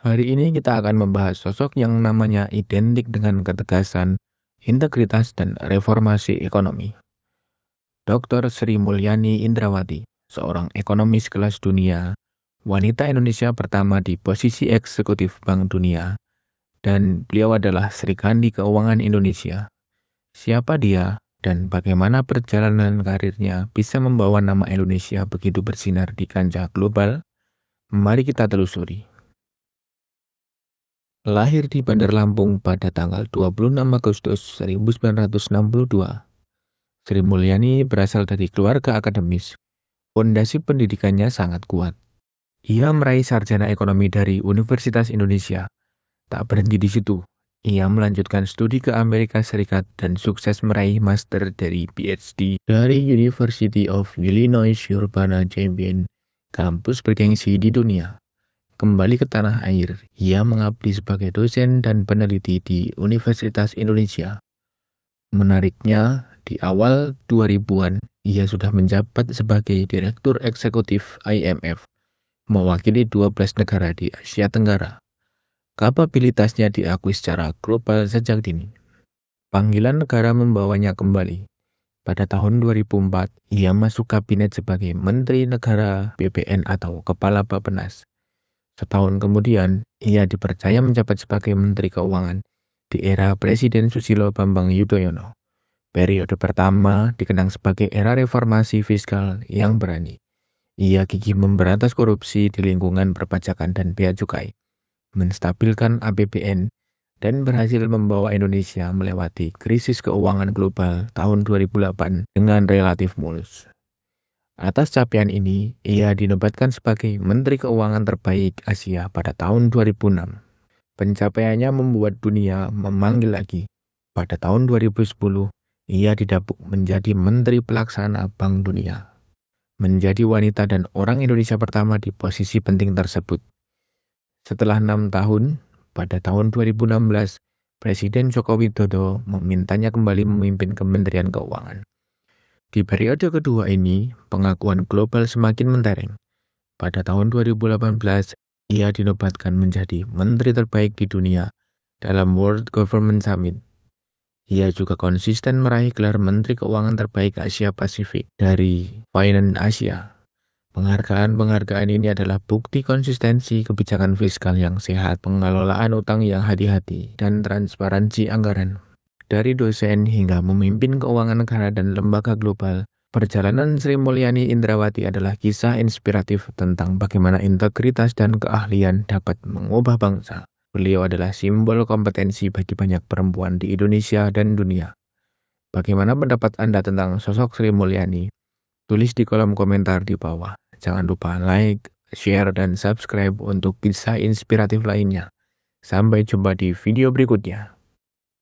Hari ini kita akan membahas sosok yang namanya identik dengan ketegasan, integritas, dan reformasi ekonomi. Dr. Sri Mulyani Indrawati, seorang ekonomis kelas dunia, wanita Indonesia pertama di posisi eksekutif Bank Dunia, dan beliau adalah Sri Kandi Keuangan Indonesia. Siapa dia dan bagaimana perjalanan karirnya bisa membawa nama Indonesia begitu bersinar di kancah global? Mari kita telusuri. Lahir di Bandar Lampung pada tanggal 26 Agustus 1962, Sri Mulyani berasal dari keluarga akademis. Fondasi pendidikannya sangat kuat. Ia meraih sarjana ekonomi dari Universitas Indonesia. Tak berhenti di situ, ia melanjutkan studi ke Amerika Serikat dan sukses meraih master dari PhD dari University of Illinois Urbana-Champaign, kampus bergengsi di dunia. Kembali ke tanah air, ia mengabdi sebagai dosen dan peneliti di Universitas Indonesia. Menariknya, di awal 2000-an, ia sudah menjabat sebagai Direktur Eksekutif IMF, mewakili 12 negara di Asia Tenggara. Kapabilitasnya diakui secara global sejak dini. Panggilan negara membawanya kembali. Pada tahun 2004, ia masuk kabinet sebagai Menteri Negara BPN atau Kepala Bappenas. Setahun kemudian, ia dipercaya menjabat sebagai Menteri Keuangan di era Presiden Susilo Bambang Yudhoyono. Periode pertama dikenang sebagai era reformasi fiskal yang berani. Ia gigih memberantas korupsi di lingkungan perpajakan dan bea cukai, menstabilkan APBN, dan berhasil membawa Indonesia melewati krisis keuangan global tahun 2008 dengan relatif mulus. Atas capaian ini, ia dinobatkan sebagai Menteri Keuangan terbaik Asia pada tahun 2006. Pencapaiannya membuat dunia memanggil lagi. Pada tahun 2010, ia didapuk menjadi Menteri Pelaksana Bank Dunia. Menjadi wanita dan orang Indonesia pertama di posisi penting tersebut. Setelah 6 tahun, pada tahun 2016, Presiden Joko Widodo memintanya kembali memimpin Kementerian Keuangan. Di periode kedua ini, pengakuan global semakin mentereng. Pada tahun 2018, ia dinobatkan menjadi Menteri terbaik di dunia dalam World Government Summit. Ia juga konsisten meraih gelar Menteri Keuangan terbaik Asia Pasifik dari Finance Asia. Penghargaan-penghargaan ini adalah bukti konsistensi kebijakan fiskal yang sehat, pengelolaan utang yang hati-hati, dan transparansi anggaran. Dari dosen hingga memimpin keuangan negara dan lembaga global, perjalanan Sri Mulyani Indrawati adalah kisah inspiratif tentang bagaimana integritas dan keahlian dapat mengubah bangsa. Beliau adalah simbol kompetensi bagi banyak perempuan di Indonesia dan dunia. Bagaimana pendapat Anda tentang sosok Sri Mulyani? Tulis di kolom komentar di bawah. Jangan lupa like, share, dan subscribe untuk kisah inspiratif lainnya. Sampai jumpa di video berikutnya.